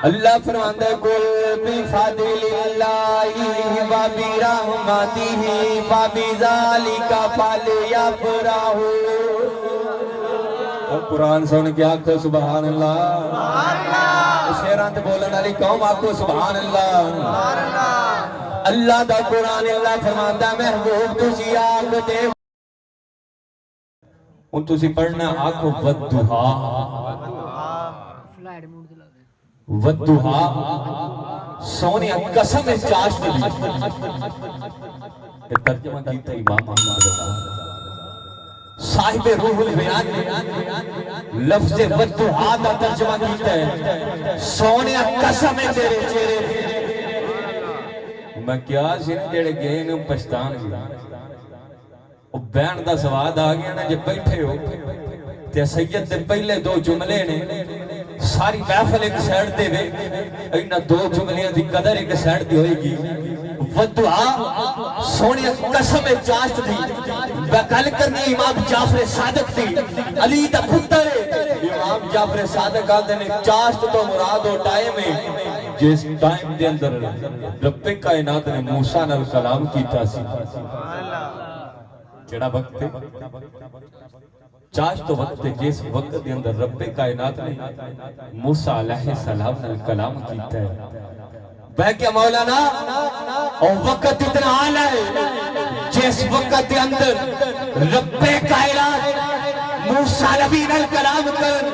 اللہ فرماندہ کل بفضل اللہ و برحمتہ فبذالک فلیفرحوا۔ قرآن سن کے آکھو سبحان اللہ۔ شیران تے بولن والی قوم آکھو سبحان اللہ۔ اللہ دا قرآن اللہ فرماندا محبوب تسی آکھ دے ان تسی پڑھنا آکھو والضحا والضحا سونی قسم چاشت دی۔ یہ ترجمہ کیتا امام محمد صاحب روح البیان لفظ والضحا کا ترجمہ کیتا ہے سونی قسم تیرے چہرے۔ میں کیا سی جڑے گئے نے پچھتان گیا وہ بین دا سواد آ گیا نا جب بیٹھے ہو تے سید دے پہلے دو جملے نے ساری محفل ایک سائڈ دے وے اینا دو جملیاں دی قدر ایک سائڈ دی ہوئے گی۔ والدعا سونی قسم چاشت دی بقل کرنی امام جعفر صادق دی علی دا پتر امام جعفر صادق آدھے نے چاشت تو مراد ہو ٹائم ہے جس ٹائم دے اندر رب کائنات نے موسیٰ نال کلام کیتا سی۔ کیڑا وقت ہے چاش تو وقت ہے جس وقت دے اندر رب کائنات نے موسیٰ علیہ السلام نے کلام کیتا ہے۔ بہ کیا مولانا اور وقت اتنا آلہ ہے جس وقت دے اندر رب کائنات موسیٰ نبی نے کلام کر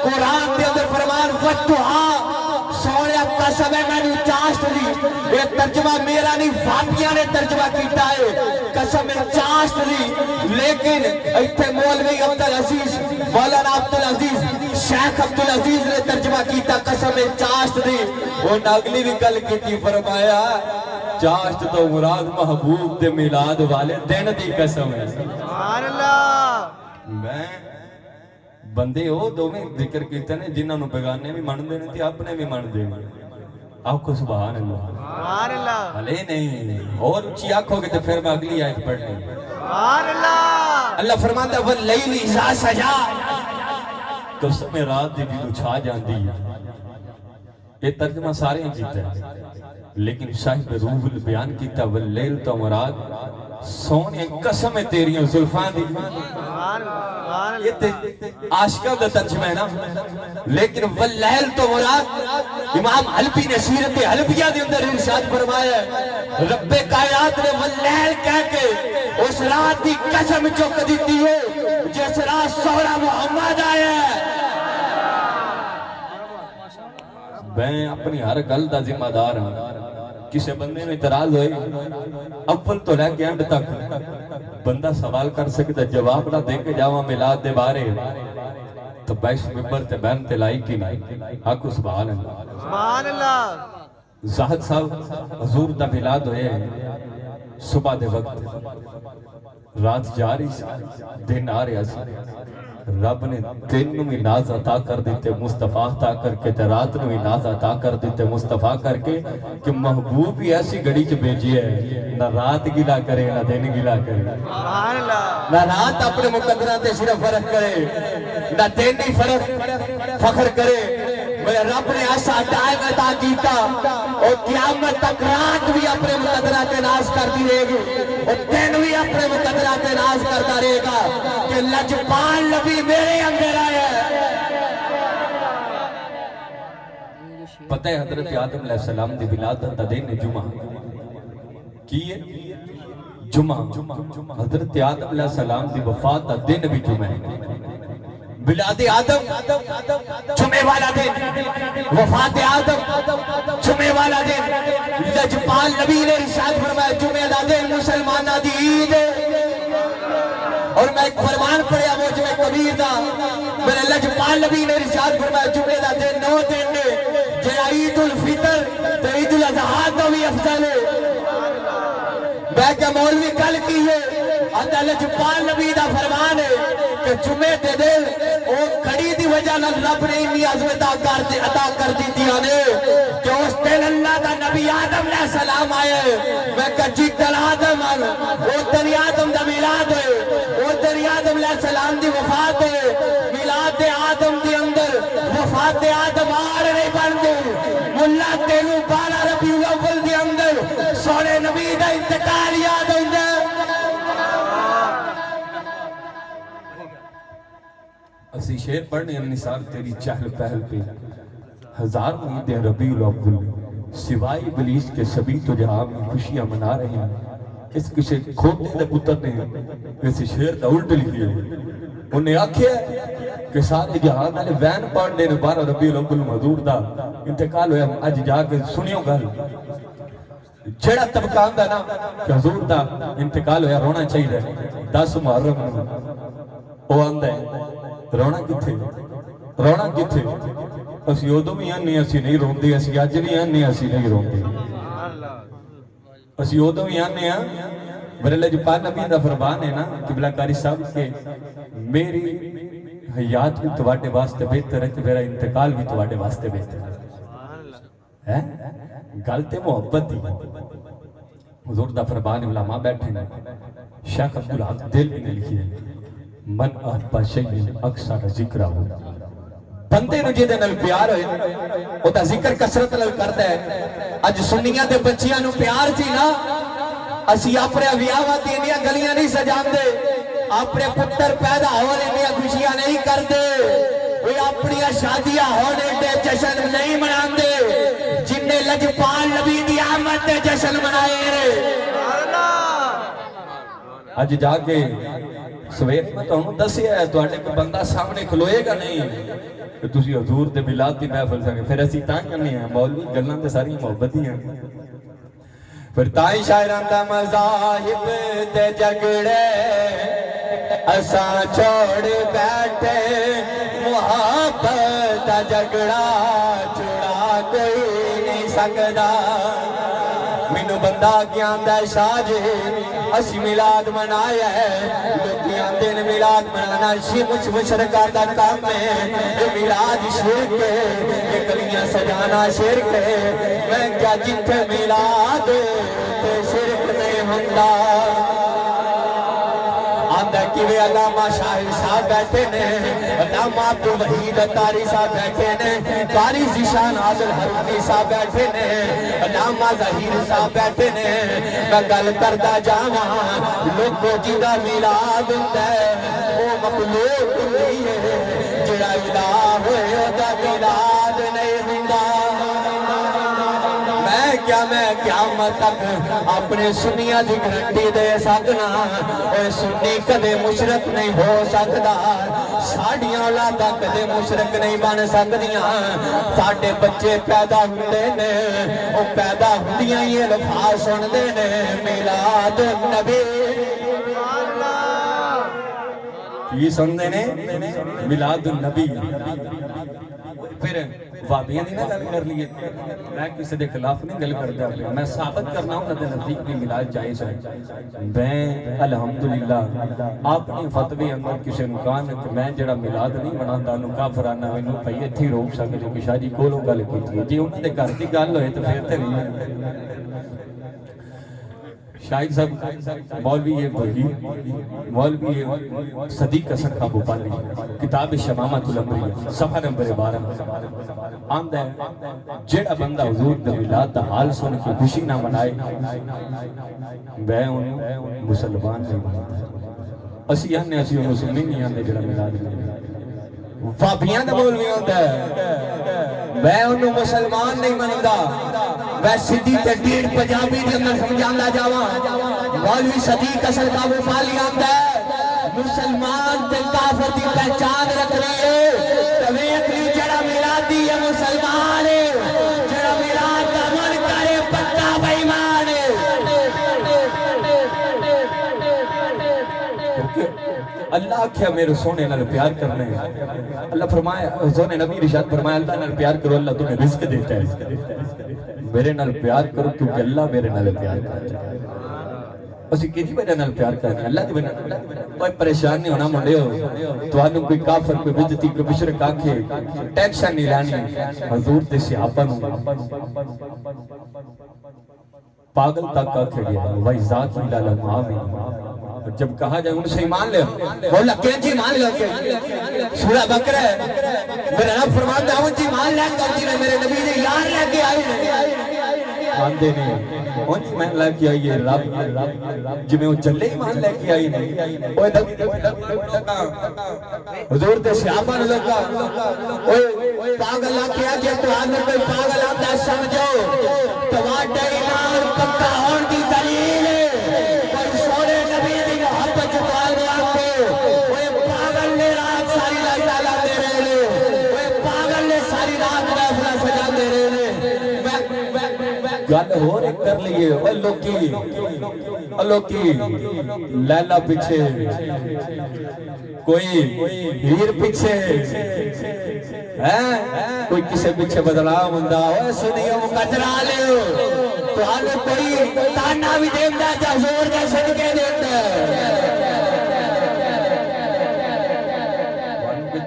قرآن دے اندر فرمان والضحا سونے قسم ہے میں نے چاشت دی۔ یہ ترجمہ میرا نہیں واپیاں نے ترجمہ کیتا ہے قسم چاشت دی۔ لیکن ایتھے مولوی عبدالعزیز مولانا عبدالعزیز شیخ عبدالعزیز نے ترجمہ کیتا قسم چاشت دی۔ وہ ناگلی بھی کل کیتی فرمایا چاشت تو مراد محبوب دے میلاد والے دن دی قسم ہے۔ سبحان اللہ۔ میں بندے ہو دو میں ذکر کیتے ہیں جنہاں نو بیگانے بھی مان دینے تھی اپنے بھی مان دینے۔ آنکھو سبحان اللہ۔ سبحان اللہ۔ علی نہیں اور اچھی آنکھو گے تو پھر میں اگلی آیت پڑھ لیں۔ سبحان اللہ۔ اللہ فرماتا ہے واللیل اذا سجا قسم رات دی بھی چھا جاندی ہے۔ یہ ترجمہ سارے ہیں کیتا ہے لیکن صاحب روح البیان کیتا واللیل تو مراد سونے قسم تیریاں زلفان دی۔ یہ عاشقہ دا ترجمہ ہے نا لیکن واللیل تو مراد امام حلبی نے سیرت حلبیہ دے اندر ارشاد فرمایا ہے رب کائنات نے واللیل کہہ کے اس رات دی قسم چک دیتی ہو جس رات سورہ محمد آیا ہے۔ میں اپنی ہر گل دا ذمہ دار ہوں۔ کسی بندے میں اعتراض ہوئے اول تو لے کے اینڈ تک بندہ سوال کر سکتا جواب نہ دے کے جاواں میلاد دے بارے تو 22 ممبر تے بہن تے لائی کی نہیں۔ آکو سبحان اللہ۔ سبحان اللہ۔ زاہد صاحب حضور دا میلاد ہوئے صبح دے وقت رات جاری سی دن آ رہا سی رب نے دن نو بھی ناز عطا کر دیتے مصطفیٰ عطا کر کے تے رات نو بھی ناز عطا کر دیتے مصطفیٰ کر کے کہ محبوب ہی ایسی گھڑی چ بھیجی ہے نہ رات گلا کرے نہ دن گلا کرے نہ رات اپنے مقدرہ تے صرف فرق کرے نہ دن ہی فرق فخر کرے۔ میرے رب نے ایسا ٹائم عطا کیتا اور قیامت تک رات بھی اپنے مقدرہ تے ناز کرتی رہے گی اور دن بھی اپنے مقدرہ تے ناز کرتا رہے گا کہ لجپال نبی میرے اندر آیا ہے۔ پتہ ہے حضرت آدم علیہ السلام دی ولادت دا دن جمعہ کی ہے جمعہ حضرت آدم علیہ السلام دی وفات دا دن بھی جمعہ ہے۔ بلاد آدم جمعے والا دن وفات آدم جمعے والا دن لجپال نبی نے ارشاد فرمایا جمعے دا دن مسلمانہ دی عید ہے۔ اور میں ایک فرمان پڑھیا موجمع کبیر دا میرے لجپال نبی نے ارشاد فرمایا جمعے دا دن 9 دن نے جہاں عید الفطر تے عید الاضحیٰ تو بھی افضل ہے۔ میں کہ مولوی کل کی ہے اللہ لجپال نبی دا فرمان ہے کہ جمعے دے دن او کھڑی دی وجہ نال رب نے انی عظمت عطا کر دی نے کہ اس دن اللہ دا نبی آدم علیہ السلام آئے۔ میں کہ جیتل آدم او دن آدم دا میلاد ہے او دن آدم علیہ السلام دی وفات ہے۔ میلاد آدم دی اندر وفات آدم آر نہیں بن دی اللہ تینوں 12 ربیع الاول دے اندر سونے نبی دا انتقال یاد ہوندا اسی شعر پڑھنے نثار تیری چہل پہل پہ ہزار عیدیں ربیع الاول سوائے ابلیس کے سبھی تو جہاں میں خوشیاں منا رہے ہیں اس کسی کھوٹے دے پتر نے کسی شعر دا الٹ لکھی ہے انہیں آکھیا کہ سارے جہاں والے وین پڑھنے نے 12 ربیع الاول حضور دا انتقال ہویا اج جا کے سنیو گل جڑا طبقہ آندا نا کہ حضور دا انتقال ہویا رونا چاہیے 10 محرم او آندا ہے رونا کتھے اسی ادو بھی آنے اسی نہیں روندے اسی اج بھی آنے اسی نہیں روندے اسی ادو بھی آنے میرے لجپال نبی دا فرمان ہے نا قبلہ کاری صاحب کے میری حیات بھی تواڈے واسطے بہتر ہے کہ میرا انتقال بھی تواڈے واسطے بہتر ہے گل تے محبت دی حضور دا فرمان علماء بیٹھے نے شیخ عبدالحق دہلوی نے لکھی ہے من احب شیء اکثر ذکرہ ہو بندے نو جے دے نال پیار ہوئے او دا ذکر کثرت نال کردا ہے اج سنیاں دے بچیاں نو پیار سی نا اسی اپنے ویاواں دیاں گلیاں نہیں سجاندے اپنے پتر پیدا ہونے دیا خوشیاں نہیں کرتے وہ اپنی شادیاں ہونے دے جشن نہیں مناندے جن نے لجپال نبی دی آمد دے جشن منائے رہے اج جا کے سویر میں تو ہوں دسیا ہے تو آنے کو بندہ سامنے کھلوئے گا نہیں کہ تسی حضور دے ملاد دی محفل سکے پھر اسی تائیں کرنے ہیں مولوی گلان دے ساری محبتی ہیں پھر تائیں شاعران دا مذاہب دے جگڑے اساں چھوڑ بیٹھے محبت دا جگڑا چھڑا کوئی نہیں سکدا مینوں بندہ گیان دا شاجے اسی ملاد منایا ہے لوگ آندے نے ملاد منانا مجھ مشرکہ دا کام ہے یہ ملاد شرک ہے یہ گلیاں سجانا شرک ہے میں کیا جتھے ملاد تے شرک نہیں ہوندا آندہ کیوے علامہ شاہر صاحب بیٹھے نے علامہ عبدالوحید اتاری صاحب بیٹھے نے قاری ذیشان عادل حرمی صاحب بیٹھے نے علامہ ظہیر صاحب بیٹھے نے میں گل کردہ جاواں لوگوں جیدہ ملاد ہوتا ہے وہ مخلوق نہیں ہے جڑا الہ ہوئے دا ملاد نہیں ہوندا میں قیامت تک اپنے سنیاں دی گھنٹی دے سکنا اے سنی کدے مشرک نہیں ہو سکتا ساڑیاں اولادا کدے مشرک نہیں بن سکدیاں ساڑے بچے پیدا ہوندے نے او پیدا ہوندیاں یہ لفظ سندے نے میلاد النبی یہ سندے نے میلاد النبی پھر وابیاں دی نہ گل کر لیے میں کسی دے خلاف نہیں گل کردا پیا میں ثابت کرنا ہوں تے نزدیک بھی ملاد جائز ہے میں الحمدللہ اپنی فتوی اندر کسی نو کہا کہ میں جڑا ملاد نہیں مناتا نو کافرانہ مینوں پئی ایتھے روک سکے جو کہ شاہ جی کولوں گل کیتی ہے جی انہاں دے گھر دی گل ہوئے تے پھر تے نہیں شاہد صاحب مولوی یہ وحی مولوی یہ صدیق حسن خان بھوپالی کتاب شمامت الامریہ صفحہ نمبر 12 آندہ ہے جیڑا بندہ حضور دے ملاد دا حال سن کے خوشی نہ منائے میں انہوں مسلمان نہیں مناتا اسی آنے اسی مسلمین نہیں آنے جیڑا ملاد وابیاں دا مولوی ہوتا ہے میں انہوں مسلمان نہیں مناتا میں سدھی تے ڈیڑھ پنجابی دے اندر سمجھاندا جاواں مولوی صدیق حسن خان بھوپالی آندا ہے مسلمان تے کافر دی پہچان رکھ رہی ہے تے ویکھ لی جڑا میلادی ہے مسلمان ہے جڑا میلاد دا من کرے پکا بے ایمان ہے اللہ کیا میرے سونے نال پیار کرنے اللہ فرمایا حضور نے نبی ارشاد فرمایا اللہ نال پیار کرو اللہ تمہیں رزق دیتا ہے میرے نال پیار کرو کیونکہ اللہ میرے نال پیار کرتا ہے اسی کیجی وجہ نال پیار کرنے اللہ دی وجہ کوئی پریشان نہیں ہونا منڈے ہو تو کوئی کافر کوئی بدعتی کوئی مشرک آکھے ٹینشن نہیں لانی حضور دے صحابہ نو پاگل تک آکھے گیا وہی ذات اللہ لمحہ جب کہا جائے ان سے ایمان لے بولا کہ جی ایمان لے کے سورہ بقرہ ہے میرا رب فرماتا ہے ان جی ایمان لے کر جی میرے نبی نے یار لے کے آئے آندے نے اونج میں لے کے آئیے رب جویں او چلے ایمان لے کے آئی نے اوے حضور دے صحابہ نے لوکا اوے پاگل آکھیا جے توانے کوئی پاگل آندا سمجھو تواڈا ایمان پکا ہون دی دلیل پر سونے نبی دی محبت جوال آکھو اوے پاگل نے رات ساری لا دے رہے نے اوے پاگل نے ساری رات محفل سجا دے رہے نے گل ہو رے کر لیے اوے لوکی لیلا پیچھے کوئی ہیر پیچھے کوئی کسے پیچھے بدلاؤ ہوندا اوے سنیو مقدرہ لیو تو آنے کوئی تانا بھی دیندہ جا زور دے صدقے دیندہ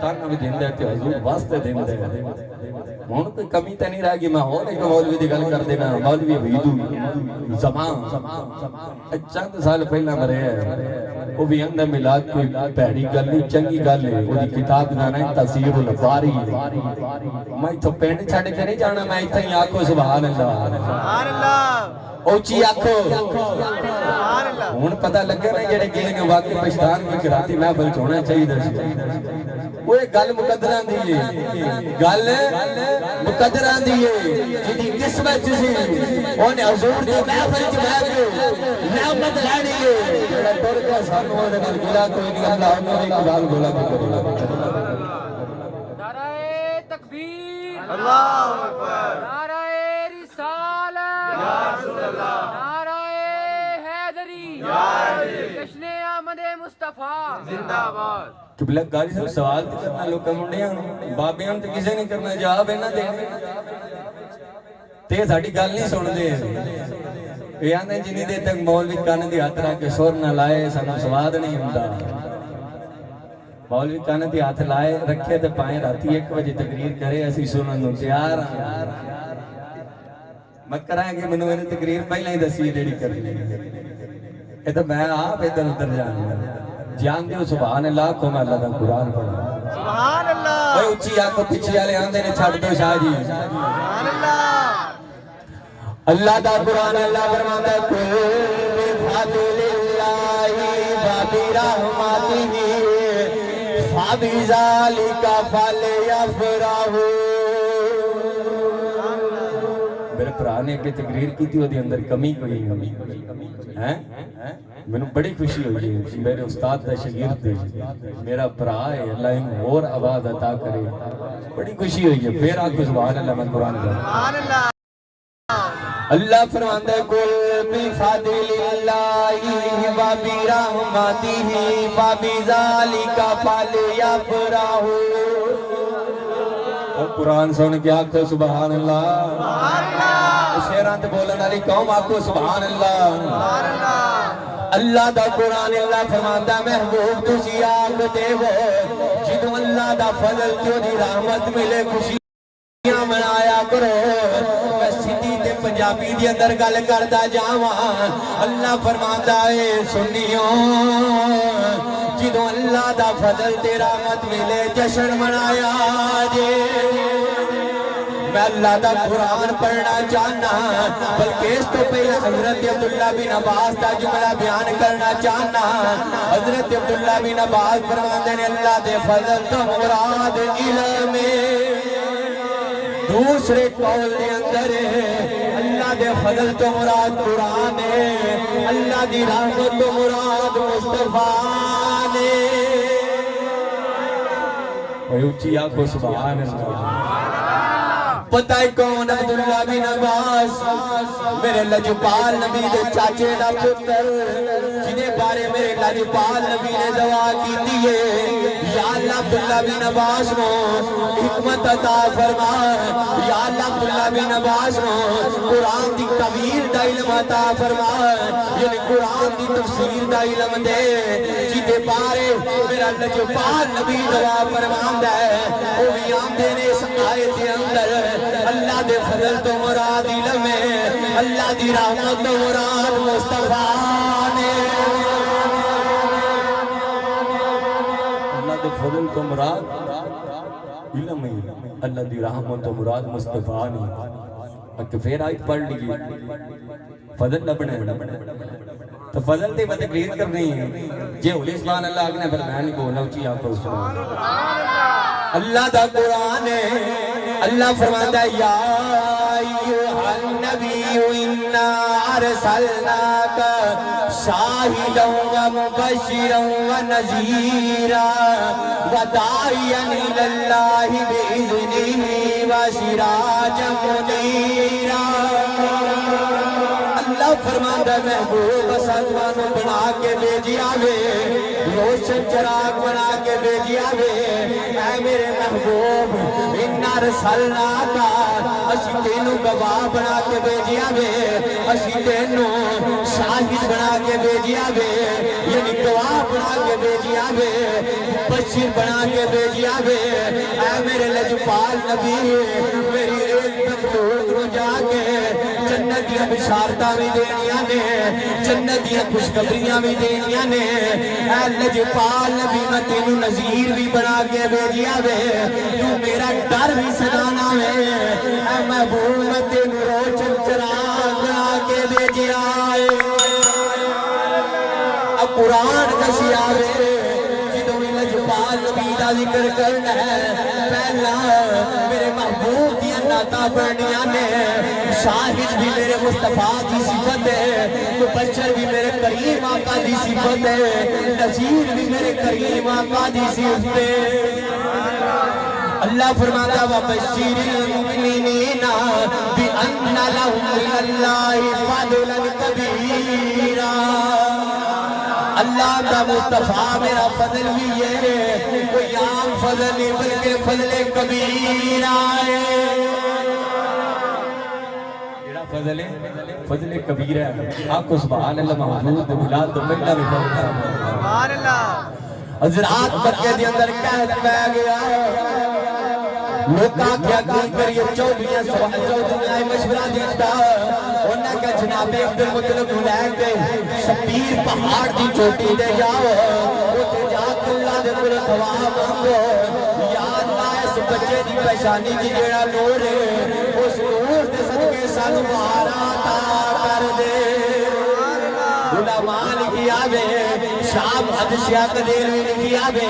تانا بھی دیندہ تے حضور واسطے دیندہ ہون کوئی کمی تے نہیں رہ گی میں ہو ایک مولوی دی گل کر دینا مولوی ویدو زمان چند سال پہلا مرے ہے وہ بھی اندر ملاد کوئی پیڑی گل نہیں چنگی گل ہے وہ دی کتاب نانا ہے تفسیر الباری میں تو پینڈ چھڑ کے نہیں جانا میں اتنا ہی آنکھو سبحان اللہ اوچی آنکھو ہون پتہ لگے نا جڑے گئے نے واقعی پشتان کی کراتی محفل چھوڑنا چاہیے درسی وہ گل مقدران دیئے گل مقدران دیئے جنہی قسمت جسی انہیں حضور دی محفل جمعہ کے نعمت لانی ہے جڑا توڑ کے سانو ہونے گل گلا کوئی نہیں اللہ انہوں نے اقبال بولا بھی کرو نعرہ تکبیر اللہ اکبر نعرہ رسالت یا رسول اللہ نعرہ حیدری یا علی جشن آمد مصطفیٰ زندہ باد قبلہ گاری صاحب سوال تو کرنا لوکا منڈیاں بابیاں تو کسے نہیں کرنا جواب ہے نا دینے تے ساڑی گل نہیں سن دے یہ آنے جنہی دے تک مولوی کانے دی ہاتھ رکھ کے سور نہ لائے سانو سواد نہیں ہوندا مولوی کانے دی ہاتھ لائے رکھے تے پائیں راتی 1 بجے تقریر کرے اسی سنن نو تیار میں کرائیں گے منو میری تقریر پہلے ہی دسی جیڑی کرنی یہ تو میں آپ ادھر ادھر جان دیو سبحان اللہ کو میں اللہ دا قرآن پڑھا سبحان اللہ اوے اچھی آنکھوں پیچھے والے آندے نے چھڑ دو شاہ جی سبحان اللہ اللہ دا قرآن اللہ فرماتا ہے قل بفضل اللہ وبرحمتہ فبذلک فلیفرحوا میرے پرا نے کہ تقریر کی تھی وہ دی اندر کمی کوئی کمی ہیں میں نے بڑی خوشی ہوئی ہے میرے استاد دا شاگرد دے میرا پرا ہے اللہ ان اور آواز عطا کرے بڑی خوشی ہوئی ہے پھر آنکھو سبحان اللہ میں قرآن کا سبحان اللہ اللہ فرماتا ہے قل بفضل اللہ وبرحمتہ فبذلک فلیفرحوا اور قرآن سن کے آنکھو سبحان اللہ شیران تے بولن والی قوم آنکھو سبحان اللہ اللہ دا قرآن اللہ فرماتا محبوب تسی آنکھ دے وہ جدو اللہ دا فضل کیوں دی رحمت ملے خوشیاں منایا کرو میں سیدھی تے پنجابی دی اندر گل کردا جاواں اللہ فرماتا ہے سنیو جدو اللہ دا فضل تے رحمت ملے جشن منایا جے میں اللہ دا قرآن پڑھنا چاہنا بلکہ اس تو پہلے حضرت عبداللہ بن عباس دا جملہ بیان کرنا چاہنا حضرت عبداللہ بن عباس فرماتے ہیں اللہ دے فضل تو مراد علم دوسرے قول دے اندر اللہ دے فضل تو مراد قرآن ہے اللہ دی رحمت تو مراد مصطفیٰ نے اچھی آنکھو سبحان اللہ پتہ ہے کون عبداللہ بن عباس میرے لجپال نبی دے چاچے دا پتر جنہیں بارے میرے لجپال نبی نے دعا کی دیئے یا اللہ عبداللہ بن عباس نو حکمت عطا فرما یا اللہ عبداللہ بن عباس نو قرآن دی تعبیر دا علم عطا فرما یعنی قرآن دی تفسیر دا علم دے جنہیں بارے میرا لجپال نبی دعا فرماندہ ہے وہ بھی آمدے نے اس آیت کے اندر اللہ دے فضل تو مراد علم ہے اللہ دی رحمت تو مراد مصطفیٰ نے اللہ دے فضل تو مراد علم ہے اللہ دی رحمت تو مراد مصطفیٰ نے کہ پھر آیت پڑھ لیجیے فضل لبنا ہے تو فضل تے میں تقریر کرنی ہے جے ہولی سبحان اللہ آگنے پر میں نہیں بولنا اچھی آپ کو سبحان اللہ دا قرآن ہے اللہ فرماتا ہے یا ایوہ النبی انا ارسلناک شاہدا و مبشرا و نذیرا وداعیا الی اللہ باذنہ و سراجا منیرا اللہ فرماتا ہے محبوب ساتوانو بنا کے بھیجیا وے روشن چراغ بنا کے بھیجیا وے اے میرے محبوب انا رسلناک اسی تینوں گواہ بنا کے بھیجیا وے اسی تینوں شاہد بنا کے بھیجیا وے یعنی گواہ بنا کے بھیجیا وے بشیر بنا کے بھیجیا وے اے میرے لجپال نبی میری ایک مقتول کو جا کے جنت دیا بشارتہ بھی دینیاں نے جنت دیا خوشخبریاں بھی دینیاں نے اے لجپال نبی میں تینوں نذیر بھی بنا کے بھیجیا وے تو میرا ڈر بھی سنانا وے اے محبوب میں تینوں روشن چراغ بنا کے بھیجیا اب قرآن دسیا وے جدوں بھی لجپال نبی دا ذکر کرنا ہے پہلا میرے محبوب دیا نعتاں پڑھنیاں نے شاہد بھی میرے مصطفیٰ کی صفت ہے مبشر بھی میرے کریم آقا دی صفت ہے نذیر بھی میرے کریم آقا دی صفت ہے اللہ فرماتا وَبَشِّرِ الْمُؤْمِنِينَ بِأَنَّ لَهُمْ مِنَ اللَّهِ فَضْلًا كَبِيرًا اللہ کا مصطفیٰ میرا فضل بھی ہے کوئی عام فضل نہیں بلکہ فضل کبیرہ ہے فضل فضل کبیرہ ہے آنکھو سبحان اللہ محمود ملاد تو پہلا بھی سبحان اللہ حضرات مکہ دی اندر قید پہ گیا لوکا کیا کوئی کریے چودھیاں سوال چودھیاں مشورہ دیتا انہاں کا جناب عبدالمطلب لے کے شبیر پہاڑ دی چوٹی دے جاؤ اتے جا کے اللہ دے کل دعا مانگو یا اللہ اس بچے دی پیشانی کی جیڑا نور ہے اس نور دے صدقے سانو مہارا عطا کر دے علماء لکھی آوے شام حدشیہ قدیر لکھی آوے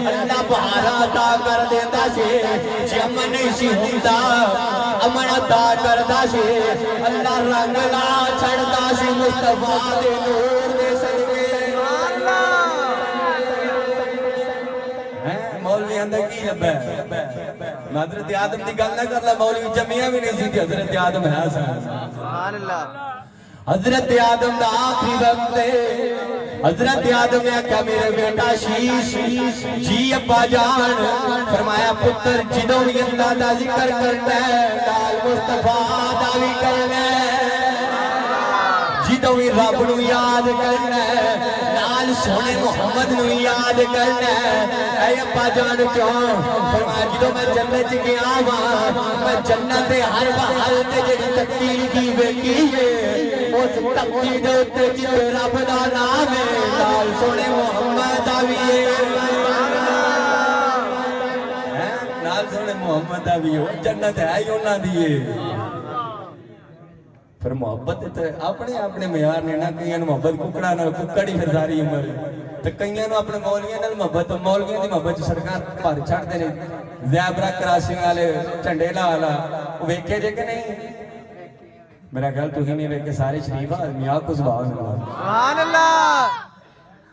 اللہ بہارا عطا کر دیتا سے جی امن نہیں سی ہوتا امن عطا کرتا سے اللہ رنگ لا چھڑتا سے مصطفیٰ دے نور دے صدقے مولوی اندر کی لبا ہے حضرت آدم دی گل نہ کر لا مولوی جمعیہ بھی نہیں سی تھی حضرت آدم ہے سبحان اللہ حضرت آدم دا آخری وقت ہے حضرت آدم نے کہا میرے بیٹا شیش جی ابا جان فرمایا پتر جدوں بھی اللہ دا ذکر کرنا ہے نال مصطفیٰ دا بھی کرنا ہے جدوں بھی رب نو یاد کرنا ہے نال سونے محمد نو یاد کرنا ہے اے ابا جان کیوں فرمایا جدوں میں جنت گیا ہاں میں جنت ہر بحال تے جڑی تقدیر کی ویکھی ہے اس تقدیر دے اوتے جتے رب دا نام ہے نال سونے محمد آوی ہے نال سونے محمد آوی ہے جنت ہے ہی انہاں دی ہے پھر محبت اپنے اپنے معیار نے نہ کئیاں نوں محبت ککڑا نال ککڑ ہی پھر ساری عمر تے کئیاں نوں اپنے مولویاں نال محبت مولویاں دی محبت سڑکاں پر چھڑدے نے زیبرا کراسنگ والے جھنڈے لا لا ویکھے جے کہ نہیں میرا خیال تو ہی نہیں ویکھے سارے شریف آدمی آکو سبحان اللہ سبحان اللہ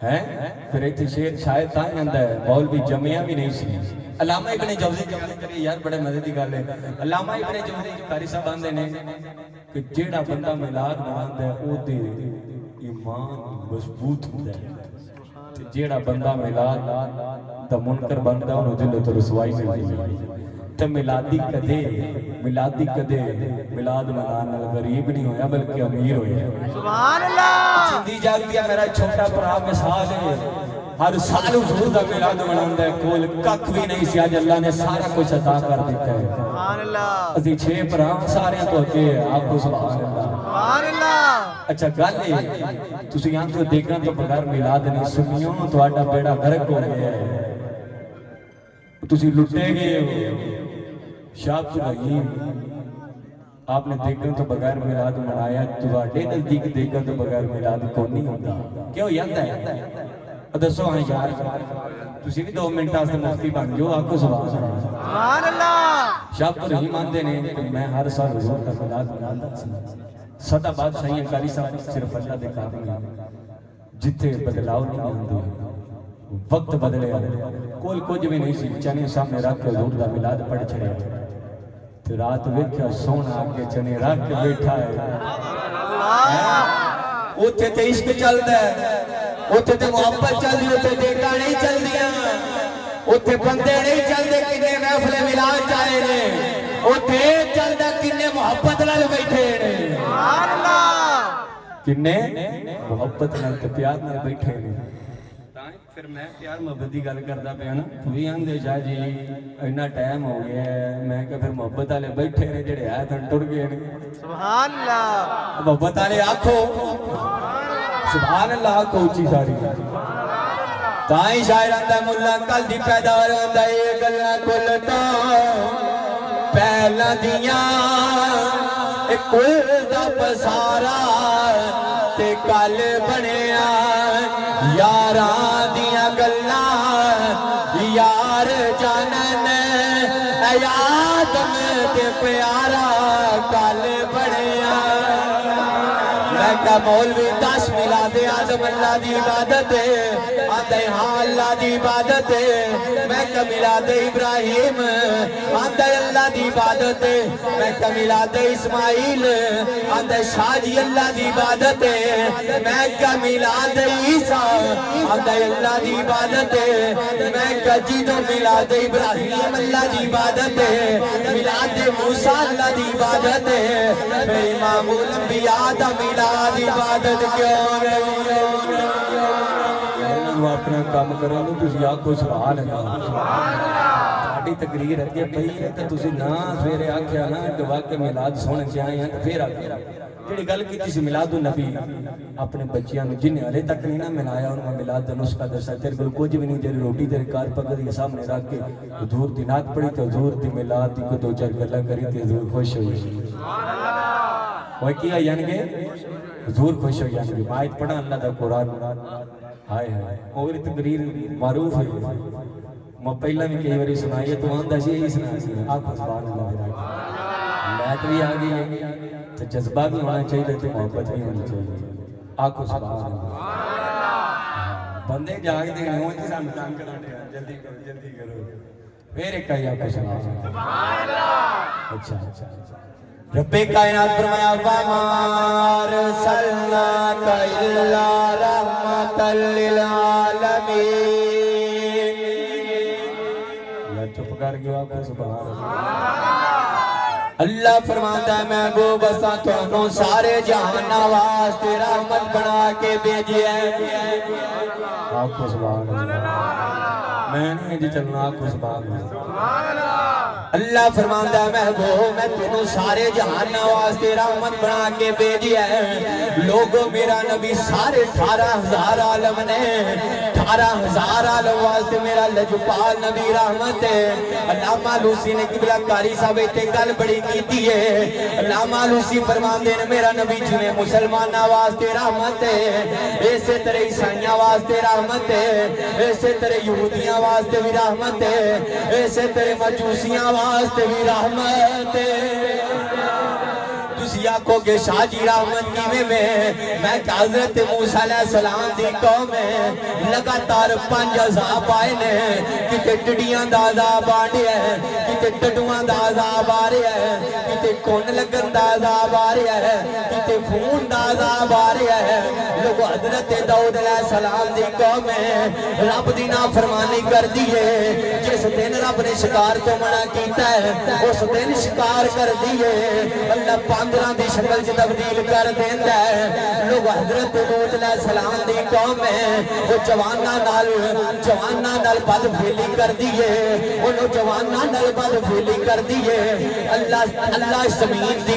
ہے پھر ایتھے شیر شاید تاں آندا ہے مولوی جمعیاں بھی نہیں سی علامہ ابن جوزی کری یار بڑے مزے دی گل ہے علامہ ابن جوزی قاری صاحب آندے نے کہ جیڑا بندہ میلاد مناوندا ہے او دے ایمان مضبوط ہوندا ہے تے جیڑا بندہ میلاد دا منکر بندا اونوں ذلت و رسوائی ملدی ہے تے میلادی کدے میلاد منان نال غریب نہیں ہویا بلکہ امیر ہویا سبحان اللہ زندگی جاگدی ہے میرا چھوٹا بھرا مثال ہے ہر سال حضور دا میلاد مناوندا ہے کول ککھ بھی نہیں سی اج اللہ نے سارا کچھ عطا کر دیتا ہے سبحان اللہ اسی 6 بھرا سارے تو اگے آپ کو سبحان اللہ سبحان اللہ اچھا گل ہے تسی یہاں تو دیکھنا تو بغیر میلاد نہیں سنیو تہاڈا بیڑا غرق ہو گیا ہے تسی لٹے گئے ہو شاہ رحیم آپ نے دیکھنے تو بغیر میلاد منایا تواڈے نزدیک دیکھنے تو بغیر میلاد کون نہیں ہوتا کیوں یاد ہے دسو ہاں یار تسی بھی 2 منٹ واسطے مفتی بن جو آکو سبحان اللہ سبحان اللہ شاہ پر ہی مانتے نے کہ میں ہر سال حضور کا میلاد مناتا سی سدا بادشاہی کاری صاحب صرف اللہ دے کام ہیں جتھے بدلاؤ نہیں ہوندے وقت بدلے کوئی کچھ بھی نہیں سی چنے سامنے رکھ کے حضور دا میلاد پڑھ چھڑیا تے رات ویکھیا سونا کے چنے رکھ کے بیٹھا ہے اوتھے تے عشق چلدا ہے اوتھے تے محبت چل دی اوتھے دیکھا نہیں چل دیا اوتھے بندے نہیں چلدے کنے محفل میلاد چائے نے اوتھے چلدا کنے محبت نال بیٹھے نے سبحان اللہ کنے محبت نال تے پیار نال بیٹھے نے پھر میں پیار محبت دی گل کردا پیا نا وی آندے شاہ جی اینا ٹائم ہو گیا ہے میں کہ پھر محبت والے بیٹھے نے جڑے آئے تھن ٹر گئے نے سبحان اللہ محبت والے آکھو سبحان اللہ آکھو اونچی ساری تائیں شاعر آندا ملا کل دی پیداوار آندا اے گلاں کل تو پہلا دیاں اے کل دا پسارا تے کل بنیا یاراں دیاں گلاں یار جانن اے آدم تے پیارا کل بنیا میں کہا مولوی 10 میلاد آدم اللہ دی عبادت ہے آندے ہاں اللہ دی عبادت ہے میں کہا میلاد ابراہیم آندے اللہ دی عبادت ہے میں کہا میلاد اسماعیل آندے شاہ جی اللہ دی عبادت ہے میں کہا میلاد عیسیٰ آندے اللہ دی عبادت ہے میں کہا جیدو میلاد ابراہیم اللہ دی عبادت ہے میلاد موسیٰ اللہ دی عبادت ہے پھر امام الانبیاء دا میلاد عبادت کیوں نہیں انہوں اپنا کام کریں تو تسی آکھو سبحان اللہ ساڈی تقریر اگے پئی ہے تے تسی نہ سویرے آکھیا نا کہ واقعی میلاد سن کے آئے ہیں تے پھر آکھیا جڑی گل کیتی سی میلاد النبی اپنے بچیاں نوں جن ہلے تک نہیں نہ منایا انہوں میلاد دا نسخہ دسا تیرے کول کچھ بھی نہیں تیری روٹی تیرے کار پکڑی سامنے رکھ کے حضور دی نعت پڑھی تے حضور دی میلاد دی کو 2-4 گلاں کری تے حضور خوش ہوئی سبحان اللہ وہ کیا یعنی کہ حضور خوش ہو یعنی کہ آیت پڑھا اللہ دا قرآن ہائے ہائے اور تقریر معروف ہے میں پہلا بھی کئی باری سنائی ہے تو آندہ سی یہی سنا سی آنکھوں سبحان اللہ میرا میت بھی آگئی ہے تو جذبہ بھی ہونا چاہیے تو محبت بھی ہونی چاہیے آنکھوں سبحان اللہ بندے جاگ دے گئے ہوں جیسا مکان کرانے ہیں جلدی کرو پھر ایک کہی آنکھوں سبحان اللہ اچھا رب کائنات فرمایا وَمَا أَرْسَلْنَاكَ إِلَّا رَحْمَةً لِلْعَالَمِينَ اللہ چپ کر گیا آپ کو سبحان اللہ اللہ فرماتا ہے محبوب اساں تانوں سارے جہان واسطے رحمت بنا کے بھیجی ہے آپ کو سبحان اللہ میں نہیں جی چلنا آپ کو سبحان اللہ اللہ فرماتا ہے محبوب میں تینوں سارے جہان واسطے رحمت بنا کے بھیجی ہے لوگوں میرا نبی سارے 18,000 عالم نے 18,000 عالم واسطے میرا لجپال نبی رحمت ہے علامہ لوسی نے قبلہ کاری صاحب تے گل بڑی کیتی ہے علامہ لوسی فرماندے نے میرا نبی جنہیں مسلمانہ واسطے رحمت ہے ایسے طرح عیسائیاں واسطے رحمت ہے ایسے طرح یہودیاں واسطے بھی رحمت ہے ایسے طرح مجوسیاں واسطے بھی رحمت ہے تسی آکھو کہ شاہ جی رحمت کیویں میں کہ حضرت موسیٰ علیہ السلام دی قوم ہے لگاتار 5 عذاب آئے نے کتے ٹڈیاں دا عذاب آ رہا ہے کتے ٹڈواں دا عذاب آ رہا ہے کتے کون لگن دا عذاب آ رہا ہے کتے خون دا عذاب آ رہا ہے لوگ حضرت داؤد علیہ السلام دی قوم ہے رب دی نافرمانی کر دی ہے جس دن رب نے شکار تو منع کیتا ہے اس دن شکار کر دی ہے اللہ 15 دی شکل سے تبدیل کر دیندہ ہے لوگ حضرت لوط علیہ السلام دی قوم ہے وہ جوانہ نال بد پھیلی کر دیئے انہوں جوانہ نال بد پھیلی کر دیئے اللہ زمین دی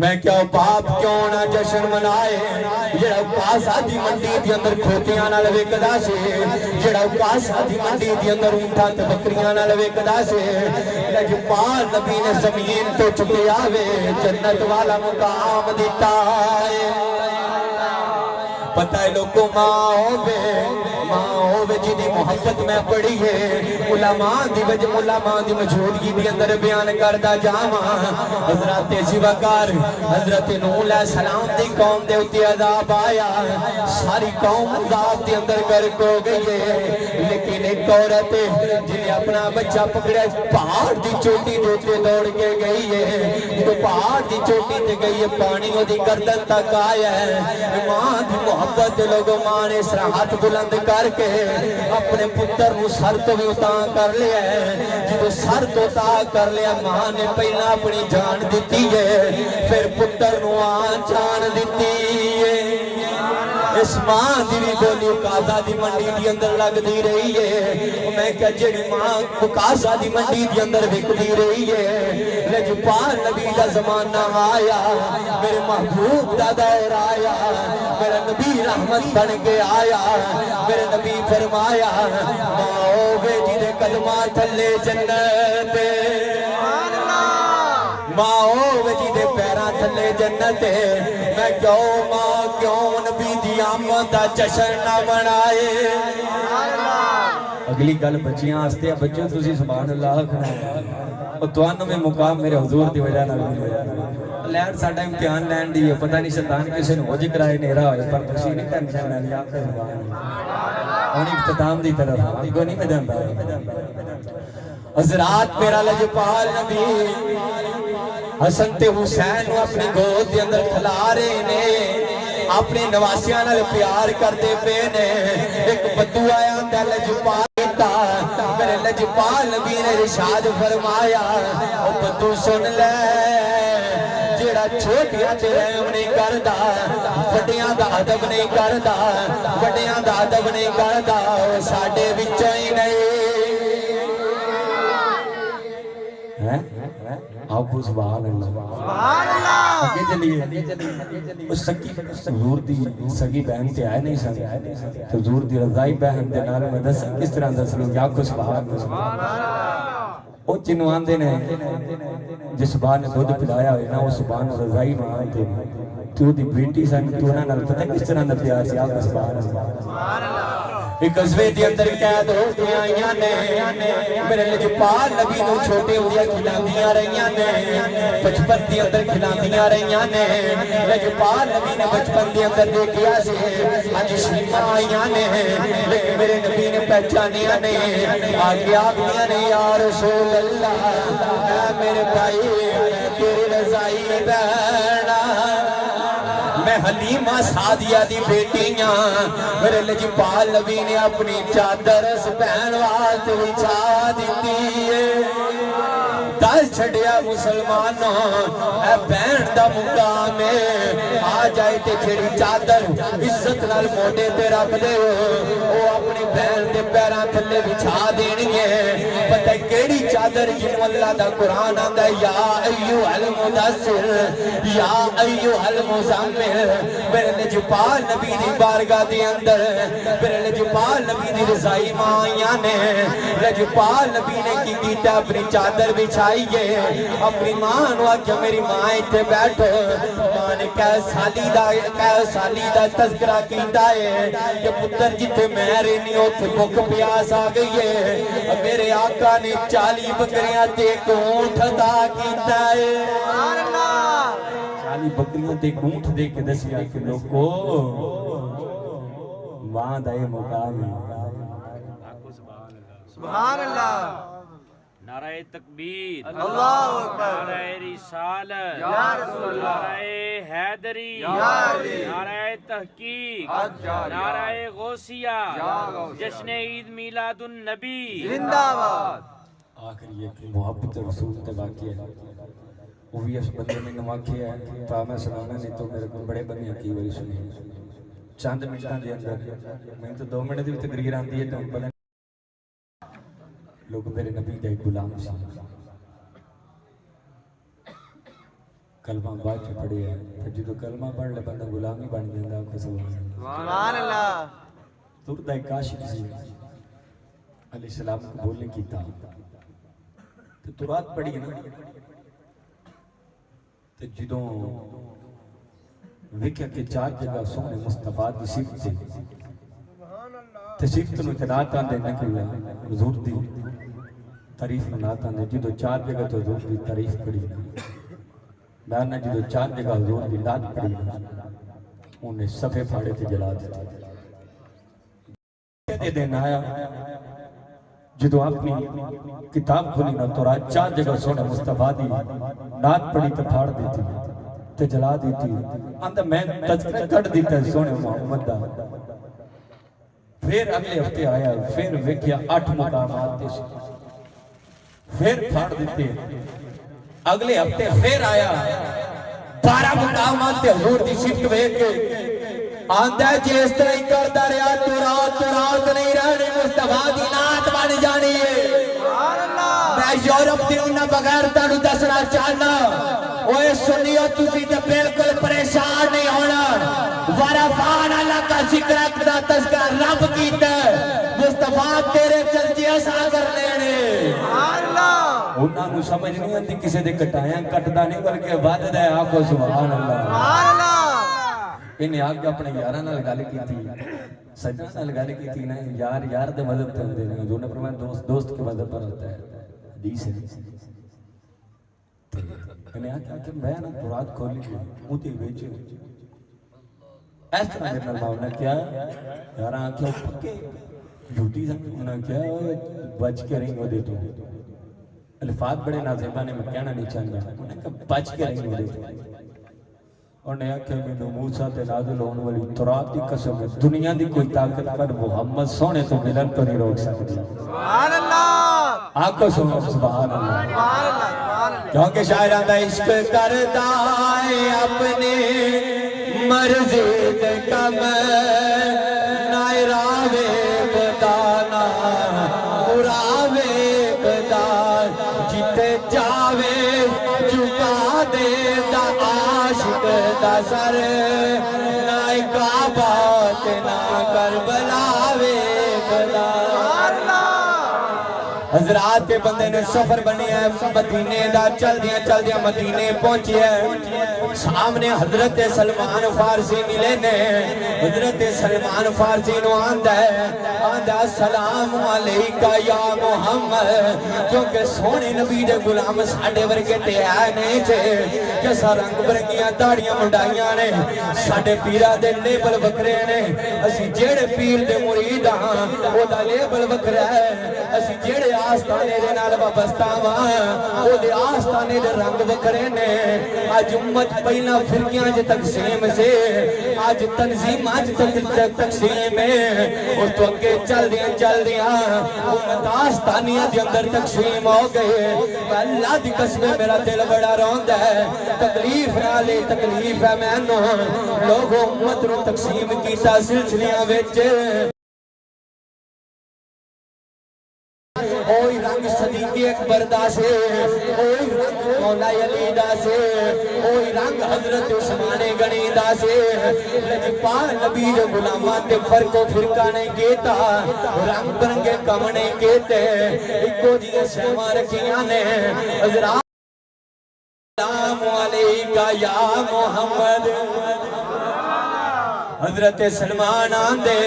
میں کیا باپ کیوں نہ جشن منائے جڑا کاسا دی منڈی دی اندر کھوتیاں نال وکدا سی جڑا کاسا دی منڈی دی اندر اونٹاں تے بکریاں نال وکدا سی لجپال نبی نے زمین تو چکیا وے جنت والا مقام دیتا ہے پتہ ہے لوگوں ماں ہووے جی دی محبت میں پڑھی ہے علماء دی موجودگی دی اندر بیان کردا جاواں حضرت زیواکار حضرت نوح علیہ السلام دی قوم دے اُتے عذاب آیا ساری قوم عذاب دے اندر غرق ہو گئی ہے لیکن ایک عورت جنہیں اپنا بچہ پکڑا پہاڑ دی چوٹی دے تے دوڑ کے گئی ہے تو پہاڑ دی چوٹی تے گئی ہے پانی او دی گردن تک آیا ہے ماں دی محبت لوگوں ماں نے سر ہاتھ بلند کر کے اپنے پتر نو سر تو بھی اتاں کر لیا ہے جدو سر تو اتاں کر لیا ماں نے پہلا اپنی جان دیتی ہے پھر پتر نو جان دیتی ہے اس ماں دی بھی بولی کاسا دی منڈی دی اندر لگ دی رہی ہے میں کہا جڑی ماں کاسا دی منڈی دی اندر وک دی رہی ہے لجپال نبی دا زمانہ آیا میرے محبوب دا دور آیا میرا نبی رحمت بن کے آیا میرے نبی فرمایا ماں ہووے جی دے قدماں تھلے جنت ماں ہووے جی دے پیراں تھلے جنت میں کیوں نبی دی آمد دا جشن نہ منائے اگلی گل بچیاں آستے ہیں بچوں تسی سبحان اللہ کھنا اور توانوں میں مقام میرے حضور دی وجہ نہ ملے لین ساڑھا امتحان لین دی ہے پتہ نہیں شیطان کسے نو ذکر آئے نیرہ ہوئے پر کسی نہیں ٹینشن لینی آپ کا سبحان اللہ اور اختتام دی طرف کو نہیں میں دندا حضرات میرا لجپال نبی حسن تے حسین نو اپنی گود دے اندر کھلا رہے نے اپنے نواسیاں نال پیار کرتے پے نے ایک بدو آیا تے لجپال میرے لجپال نبی نے ارشاد فرمایا او بدو سن لے جیڑا چھوٹیاں تے رحم نہیں کردا وڈیاں دا ادب نہیں کردا وڈیاں دا ادب نہیں کردا ساڈے وچوں ہی نہیں ہیں آپ سبحان اللہ آگے چلیے اس سکی حضور دی سگی بہن تے آئے نہیں سن حضور دی رضائی بہن دے نال میں دس کس طرح دس لوں یا کو سبحان او چنوان دے نے جس بار نے دودھ پلایا ہوئے نا وہ سبحان رضائی مان دے تو دی بیٹی سن تو نہ نال پتہ کس طرح دا پیار سی آپ سبحان اللہ ایک قصبے دی اندر قید ہو کے آئیاں نے میرے لجپال نبی نو چھوٹے ہویا کھلاندیاں رہیاں نے بچپن دی اندر کھلاندیاں رہیاں نے لجپال نبی نے بچپن دی اندر دیکھیا سے آج شریمہ آئیاں نے لیکن میرے نبی نے پہچانیاں نے آگے آگیاں نے یا رسول اللہ اے میرے بھائی تیری رضائی بہنا میں حلیمہ سعدیہ دی بیٹیاں میرے لجپال نبی نے اپنی چادر اس بہن واسطے بچھا دیتی ہے دس چھڑیا مسلمانوں اے بہن دا مقام ہے آ جائے تے چھڑی چادر عزت نال موڑے تے رکھ دے وہ اپنی بہن دے پیراں تھلے بچھا دینی ہے پتہ کیڑی چادر جنوں اللہ دا قرآن آندا ہے یا ایھا المدثر یا ایھا المزمل میرے لجپال نبی دی بارگاہ دے اندر میرے لجپال نبی دی رضائی ماں آئیاں نے لجپال نبی نے کی کیتا اپنی چادر بچھائی ہے اپنی ماں نو آکھیا میری ماں ایتھے بیٹھو ماں نے کہا سالی دا تذکرہ کیتا ہے کہ پتر جتے میں رہنی اوتھے بھوک پیاس آ گئی ہے میرے آقا نے 40 بکریاں تے ایک اونٹ عطا کیتا ہے 40 بکریاں تے ایک اونٹ دے کے دسیا کہ لوگو ماں دا یہ مقام ہے سبحان اللہ نعرہ تکبیر اللہ اکبر نعرہ رسالت یا رسول اللہ نعرہ حیدری یا علی نعرہ تحقیق اجاری نعرہ غوثیہ یا غوثیہ جشن عید میلاد النبی زندہ باد آخر یہ محبت رسول تے واقعی ہے وہ بھی اس بندے میں واقعی ہے تا میں سنانا نہیں تو میرے کو بڑے بندے کی وری سنی چند منٹاں دے اندر میں تو 2 منٹ دی تقریر آندی ہے تو پتہ لوگ میرے نبی دے غلام سی کلمہ بعد چ پڑھیا پھر جدو کلمہ پڑھ لے بندہ غلام ہی بن جاندا کو سبحان اللہ سبحان اللہ تردا ایک عاشق سی علیہ السلام کو بولنے کیتا تو ترات پڑھی نا تو جدوں ویکھیا کہ چار جگہ سونے مصطفیٰ دی صفت سی تے صفت نو تنات آندے نکل حضور دی تعریف نات آندے جدوں چار جگہ تو حضور دی تعریف پڑھی میں نے جدوں چار جگہ حضور دی لات پڑھی انہیں صفحے پھاڑے تے جلا دیتے دے دن آیا جدو اپنی کتاب کھلی نا تو رات چار جگہ سونے مصطفیٰ دی نات پڑھی تے پھاڑ دیتی تے جلا دیتی اندر میں تذکرہ کٹ دیتا ہے سونے محمد دا پھر اگلے ہفتے آیا پھر ویکھیا 8 مقامات تے پھر پھاڑ دیتے اگلے ہفتے پھر آیا 12 مقامات تے حضور دی صفت ویکھ کے آندہ جس طرح ہی کرتا رہا تو رات نہیں رہنی مصطفیٰ دی نات بن جانی ہے میں یورپ دی انہاں بغیر تانو دسنا چاہنا اوے سنیو تسی تے بالکل پریشان نہیں ہونا ورفان اللہ کا ذکر اقدا تذکرہ رب کیتا ہے مصطفیٰ تیرے چلچی ایسا کر لینے انہاں نو سمجھ نہیں آتی کسے دے کٹایاں کٹدا نہیں بلکہ وعدہ ہے آکو سبحان اللہ انہیں آگ اپنے یاراں نال گل کیتی سجنا نال گل کیتی نا یار یار دے مذہب تے ہوندے نے جو نے فرمایا دوست دوست کے مذہب پر ہوتا ہے حدیث ہے انہیں آگ کہ میں نا قرآن کھولی اوتی وچ اس طرح میرے نال نے کیا یاراں آکھیا پکے جھوٹی سن انہاں کیا بچ کے رہیں ہو دے تو الفاظ بڑے نازیبہ نے میں کہنا نہیں چاہتا انہیں کہا بچ کے رہیں ہو دے تو اور نے آکھے میں موسیٰ تے نازل ہونے والی تورات دی قسم ہے دنیا دی کوئی طاقت پر محمد سونے تو ملن تو نہیں روک سکتی سبحان اللہ آنکھو سنو سبحان اللہ کیونکہ شاعران دا عشق کرتا ہے اپنے مرضی دے کم نائراوے بدانا مراوے بدان جیتے جاوے چکا دے دا عاشق دا سر نہ کعبہ تے نہ کربلا وے بدان حضرات بندے نے سفر بنی ہے مدینے دا چل دیا مدینے پہنچی ہے سامنے حضرت سلمان فارسی ملے نے حضرت سلمان فارسی نو آندہ ہے السلام علیکہ یا محمد کیونکہ سونے نبی دے غلام ساڑھے ورگے تے آئے نہیں تھے جیسا رنگ برنگیاں داڑیاں منڈائیاں نے ساڑھے پیرہ دے لیبل وکرے نے اسی جیڑے پیر دے مرید ہاں وہ دا لیبل وکرے ہے اسی جیڑے آستانے دے نال وابستہ وہاں وہ دے آستانے دے رنگ وکرے نے آج امت پہلا فرقیاں جے تقسیم سے آج تنظیم آج تقسیم ہے اس تو اگے چل دیا امت آستانیاں دے اندر تقسیم ہو گئے اللہ دی قسم میرا دل بڑا روند ہے تکلیف نالے تکلیف ہے میں نو لوگوں امت رو تقسیم کیتا سلسلیاں ویچے اوہی رنگ صدیق اکبر دا سے اوہی رنگ مولا علی دا سے اوہی رنگ حضرت عثمان غنی دا سے لجپا نبی جو غلامان دے فرق و فرقہ نہیں کیتا رنگ برنگے کم نہیں کیتے ایکو جیے شہمہ رکھیاں نے حضرات السلام علیکہ یا محمد حضرت سلمان آندے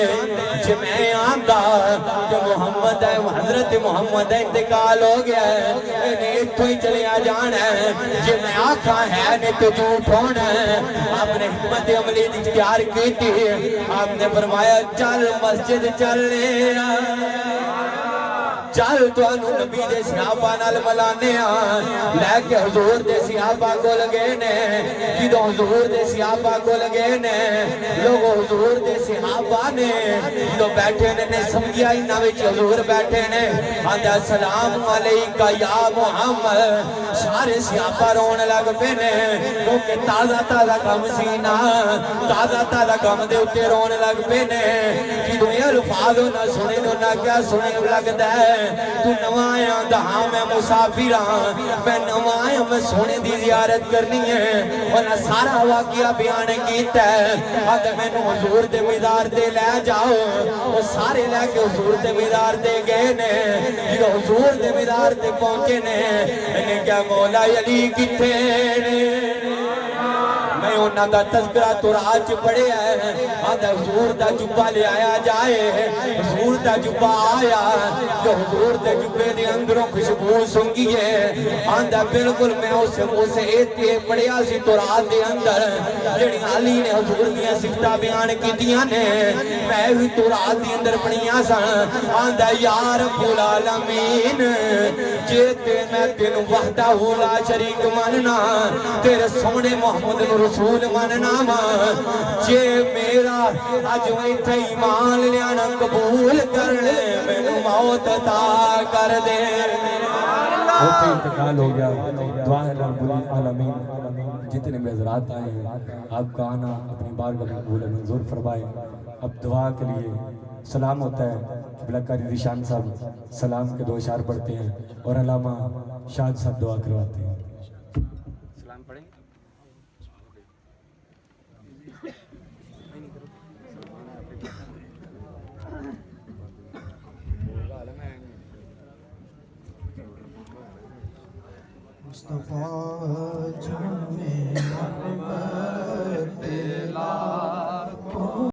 جی میں آندہ کہ محمد ہے حضرت محمد انتقال ہو گیا ہے انہیں اتو ہی چلے آ جانا ہے جی میں آکھا ہے نہیں تو جھوٹ ہونا ہے آپ نے حکمت عملی اختیار کی تھی آپ نے فرمایا چل مسجد چلنے چل تو انہوں نبی دے صحابہ نال ملانے لے کے حضور دے صحابہ کو لگے نے جدو حضور دے صحابہ کو لگے نے لوگ حضور دے صحابہ نے جدو بیٹھے نے سمجھیا انہاں وچ حضور بیٹھے نے آندہ السلام علیکہ یا محمد سارے صحابہ رون لگ پہ نے کیونکہ تازہ کم سینہ تازہ کم دے اتے رون لگ پہ نے جدو یہ الفاظ نہ سنے نہ کیا سنے لگ دے تو نوایا دہاں میں مسافر ہاں میں نوایا میں سونے دی زیارت کرنی ہے اور سارا واقعہ بیان کیتا ہے آدھے میں نے حضور دے مزار دے لے جاؤ وہ سارے لے کے حضور دے مزار دے گئے نے جو حضور دے مزار دے پہنچے نے انہیں کیا مولا علی کتے نے میں انہاں دا تذکرہ تراج پڑے ہے آدھا حضور دا جبہ لے آیا جائے حضور دا جبہ آیا جو حضور دا جبے دے اندروں خوشبو سنگی ہے آدھا بالکل میں اسے ایتے پڑیا سی تراج دے اندر جڑی علی نے حضور دیا صفتہ بیان کی دیا نے میں بھی تراج دے اندر پڑیا سا آدھا یا رب العالمین جیتے میں تینوں وحدہ لا شریک ماننا تیرے سونے محمد رسول ماننا جے میرا آج ویتھے ایمان لیانا قبول کر لے میں موت عطا کر دے ہوتے انتقال ہو گیا دعا ہے رب العالمین جتنے بھی حضرات آئے ہیں آپ کا آنا اپنی بارگاہ میں قبول منظور فرمائے اب دعا کے لیے سلام ہوتا ہے قبلہ قاری ذیشان صاحب سلام کے دو اشعار پڑھتے ہیں اور علامہ شاد صاحب دعا کرواتے ہیں سلام پڑھیں مصطفیٰ